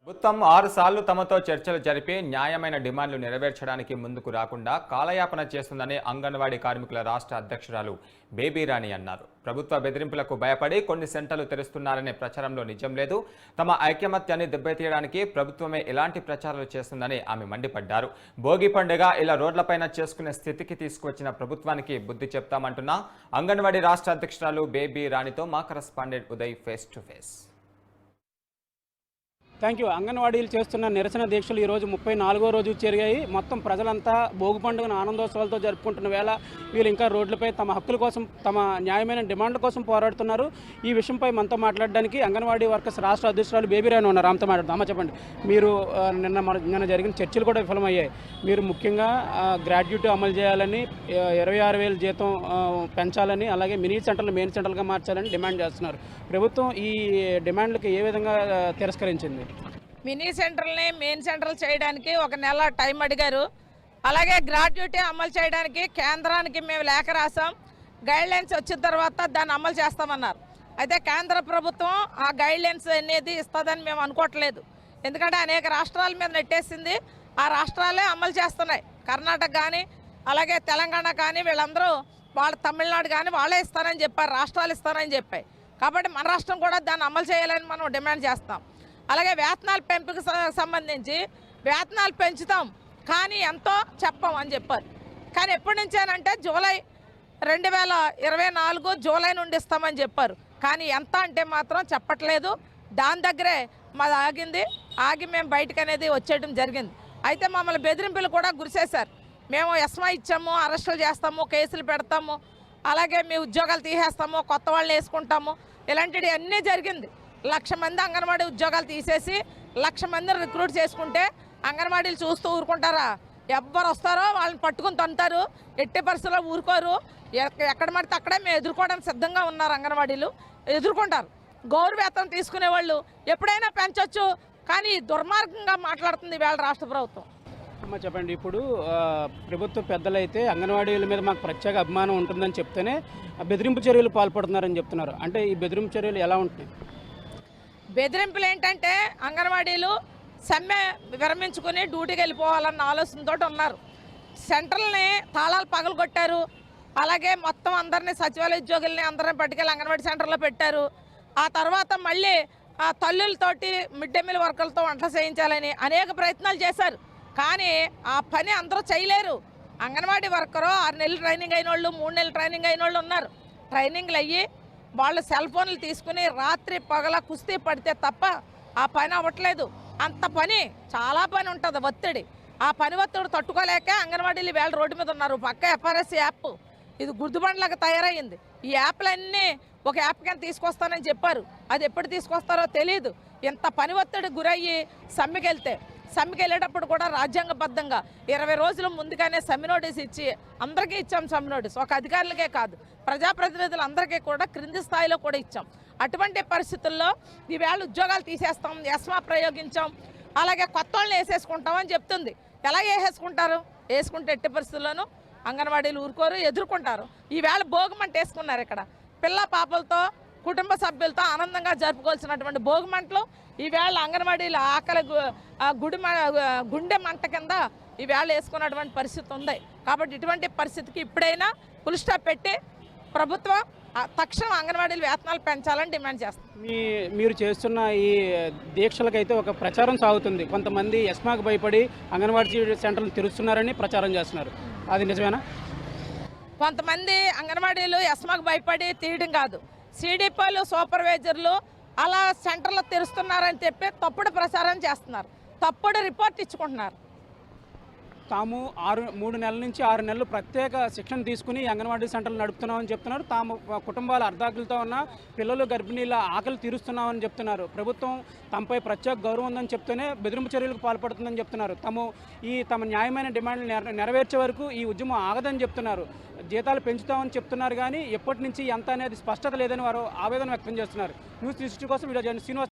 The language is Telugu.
ప్రభుత్వం 6 సార్లు తమతో చర్చలు జరిపి న్యాయమైన డిమాండ్లు నెరవేర్చడానికి ముందుకు రాకుండా కాలయాపన చేస్తుందని అంగన్వాడీ కార్మికుల రాష్ట్ర అధ్యక్షురాలు బేబీ రాణి అన్నారు. ప్రభుత్వ బెదిరింపులకు భయపడి కొన్ని సెంటర్లు తెరుస్తున్నారనే ప్రచారంలో నిజం లేదు. తమ ఐకమత్యాన్ని దెబ్బతీయడానికి ప్రభుత్వమే ఇలాంటి ప్రచారాలు చేస్తుందని ఆమె మండిపడ్డారు. భోగి పండుగ ఇలా రోడ్లపైన చేసుకునే స్థితికి తీసుకువచ్చిన ప్రభుత్వానికి బుద్ధి చెప్తామంటున్న అంగన్వాడీ రాష్ట్ర అధ్యక్షురాలు బేబీ రాణితో మా correspondent Uday face to face. Thank you. అంగన్వాడీలు చేస్తున్న నిరసన దీక్షలు ఈరోజు 34వ రోజు చేరాయి. మొత్తం ప్రజలంతా భోగి పండుగను ఆనందోత్సవాలతో జరుపుకుంటున్న వేళ వీళ్ళు ఇంకా రోడ్లపై తమ హక్కుల కోసం, తమ న్యాయమైన డిమాండ్ల కోసం పోరాడుతున్నారు. ఈ విషయంపై మనతో మాట్లాడడానికి అంగన్వాడీ వర్కర్స్ రాష్ట్ర అధ్యక్షురాలు బేబీ రాణి ఉన్నారు. ఆమెతో మాట్లాడదాం. అమ్మ చెప్పండి, మీరు నిన్న జరిగిన చర్చలు కూడా విఫలమయ్యాయి. మీరు ముఖ్యంగా గ్రాడ్యుయేట్ అమలు చేయాలని, 26,000 జీతం పెంచాలని, అలాగే మినీ సెంటర్లు మెయిన్ సెంటర్లుగా మార్చాలని డిమాండ్ చేస్తున్నారు. ప్రభుత్వం ఈ డిమాండ్లకు ఏ విధంగా తిరస్కరించింది? మినీ సెంటర్ని మెయిన్ సెంటర్లు చేయడానికి 1 నెల టైం అడిగారు. అలాగే గ్రాడ్యుయేటీ అమలు చేయడానికి కేంద్రానికి మేము లేఖ రాసాం. గైడ్లైన్స్ వచ్చిన తర్వాత దాన్ని అమలు చేస్తామన్నారు. అయితే కేంద్ర ప్రభుత్వం ఆ గైడ్లైన్స్ అనేది ఇస్తుందని మేము అనుకోవట్లేదు. ఎందుకంటే అనేక రాష్ట్రాల మీద నెట్టేసింది. ఆ రాష్ట్రాలే అమలు చేస్తున్నాయి. కర్ణాటక కానీ, అలాగే తెలంగాణ కానీ, వీళ్ళందరూ వాళ్ళ తమిళనాడు కానీ వాళ్ళే ఇస్తారని చెప్పారు, రాష్ట్రాలు ఇస్తారని చెప్పాయి. కాబట్టి మన రాష్ట్రం కూడా దాన్ని అమలు చేయాలని మనం డిమాండ్ చేస్తాం. అలాగే వేతనాల పెంపుకు సంబంధించి వేతనాలు పెంచుతాం కానీ ఎంతో చెప్పం అని చెప్పారు. కానీ ఎప్పటి నుంచేనంటే జూలై 2024 జూలై నుండి ఇస్తామని చెప్పారు. కానీ ఎంత అంటే మాత్రం చెప్పట్లేదు. దాని దగ్గరే మాది ఆగి మేము బయటకు అనేది వచ్చేయడం జరిగింది. అయితే మమ్మల్ని బెదిరింపులు కూడా గురిసేశారు. మేము ఎస్మా ఇచ్చాము, అరెస్టులు చేస్తాము, కేసులు పెడతాము, అలాగే మీ ఉద్యోగాలు తీసేస్తాము, కొత్త వాళ్ళని వేసుకుంటాము, ఇలాంటివి అన్నీ జరిగింది. 1,00,000 మంది అంగన్వాడీ ఉద్యోగాలు తీసేసి 1,00,000 మందిని రిక్రూట్ చేసుకుంటే అంగన్వాడీలు చూస్తూ ఊరుకుంటారా? ఎవ్వరు వస్తారో వాళ్ళని పట్టుకుని తంటారు. ఎట్టి పరిస్థితుల్లో ఊరుకోరు. ఎక్కడ పడితే అక్కడే మేము ఎదుర్కోవడానికి సిద్ధంగా ఉన్నారు. అంగన్వాడీలు ఎదుర్కొంటారు. గౌరవ వేతనం తీసుకునే వాళ్ళు ఎప్పుడైనా పెంచవచ్చు. కానీ దుర్మార్గంగా మాట్లాడుతుంది వేళ రాష్ట్ర ప్రభుత్వం. అమ్మ చెప్పండి, ఇప్పుడు ప్రభుత్వ పెద్దలైతే అంగన్వాడీల మీద మాకు ప్రత్యేక అభిమానం ఉంటుందని చెప్తేనే బెదిరింపు చర్యలు పాల్పడుతున్నారని చెప్తున్నారు. అంటే ఈ బెదిరింపు చర్యలు ఎలా ఉంటాయి? బెదిరింపులు ఏంటంటే అంగన్వాడీలు సమ్మె విరమించుకుని డ్యూటీకి వెళ్ళిపోవాలన్న ఆలోచనతో ఉన్నారు. సెంటర్లని తాళాలు పగలగొట్టారు. అలాగే మొత్తం అందరినీ సచివాలయ ఉద్యోగుల్ని అందరినీ పట్టుకెళ్ళి అంగన్వాడీ సెంటర్లో పెట్టారు. ఆ తర్వాత మళ్ళీ తల్లులతోటి మిడ్ డే మీల్ వర్కర్లతో వంటలు చేయించాలని అనేక ప్రయత్నాలు చేశారు. కానీ ఆ పని అందరూ చేయలేరు. అంగన్వాడీ వర్కరు 6 నెలలు ట్రైనింగ్ అయిన వాళ్ళు, 3 నెలలు ట్రైనింగ్ అయిన వాళ్ళు ఉన్నారు. ట్రైనింగ్లు అయ్యి వాళ్ళు సెల్ ఫోన్లు తీసుకుని రాత్రి పగల కుస్తీ పడితే తప్ప ఆ పని అవ్వట్లేదు. అంత పని, చాలా పని ఉంటుంది, ఒత్తిడి. ఆ పని ఒత్తిడి తట్టుకోలేక అంగన్వాడీలు వేళ రోడ్డు మీద ఉన్నారు. పక్క ఎఫ్ఆర్ఎస్ యాప్ ఇది గుర్తుబండ్లాగా తయారయ్యింది. ఈ యాప్లన్నీ ఒక యాప్ కింద తీసుకొస్తానని చెప్పారు. అది ఎప్పుడు తీసుకొస్తారో తెలియదు. ఇంత పని ఒత్తిడి గురయ్యి సమ్మెకి వెళ్ళేటప్పుడు కూడా రాజ్యాంగబద్ధంగా 20 రోజుల ముందుగానే సమ్మె నోటీస్ ఇచ్చి అందరికీ ఇచ్చాం. సమ్మె నోటీస్ ఒక అధికారులకే కాదు, ప్రజాప్రతినిధులందరికీ కూడా క్రింది స్థాయిలో కూడా ఇచ్చాం. అటువంటి పరిస్థితుల్లో ఈవేళ ఉద్యోగాలు తీసేస్తాం, ఎస్మా ప్రయోగించాం, అలాగే కొత్త వాళ్ళని వేసేసుకుంటామని చెప్తుంది. ఎలా వేసుకుంటే ఎట్టి పరిస్థితుల్లోనూ అంగన్వాడీలు ఊరుకోరు, ఎదుర్కొంటారు. ఈవేళ భోగిమంట వేసుకున్నారు. ఇక్కడ పిల్ల పాపలతో, కుటుంబ సభ్యులతో ఆనందంగా జరుపుకోవాల్సినటువంటి భోగిమంటలు ఈవేళ అంగన్వాడీల ఆకలి గుండె మంట కింద ఈవేళ వేసుకున్నటువంటి పరిస్థితి ఉంది. కాబట్టి ఇటువంటి పరిస్థితికి ఇప్పుడైనా ఫుల్ స్టాప్ పెట్టి ప్రభుత్వం తక్షణం అంగన్వాడీల వేతనాలు పెంచాలని డిమాండ్ చేస్తాం. మీరు చేస్తున్న ఈ దీక్షలకైతే ఒక ప్రచారం సాగుతుంది. కొంతమంది ఎస్మాకు భయపడి అంగన్వాడీ సెంటర్లు తెరుస్తున్నారని ప్రచారం చేస్తున్నారు. అది నిజమేనా? కొంతమంది అంగన్వాడీలు ఎస్మాకు భయపడి తీయడం కాదు, సిడిపిలు, సూపర్వైజర్లు అలా సెంటర్లు తెరుస్తున్నారని చెప్పి తప్పుడు ప్రచారం చేస్తున్నారు. తప్పుడు రిపోర్ట్ ఇచ్చుకుంటున్నారు. తాము 3 నెలల నుంచి 6 నెలలు ప్రత్యేక శిక్షణ తీసుకుని అంగన్వాడీ సెంటర్లు నడుపుతున్నామని చెప్తున్నారు. తాము కుటుంబాల అర్ధాకులతో ఉన్న పిల్లలు, గర్భిణీల ఆకలి తీరుస్తున్నామని చెప్తున్నారు. ప్రభుత్వం తమపై ప్రత్యేక గౌరవం ఉందని చెప్తూనే బెదిరింపు చర్యలకు పాల్పడుతుందని చెప్తున్నారు. తమ న్యాయమైన డిమాండ్లు నెరవేర్చే వరకు ఈ ఉద్యమం ఆగదని చెప్తున్నారు. జీతాలు పెంచుతామని చెప్తున్నారు కానీ ఎప్పటి నుంచి ఎంత అనేది స్పష్టత లేదని వారు ఆవేదన వ్యక్తం చేస్తున్నారు. న్యూస్ 360 కోసం వీడియో జర్నలిస్ట్ శ్రీనివాస్.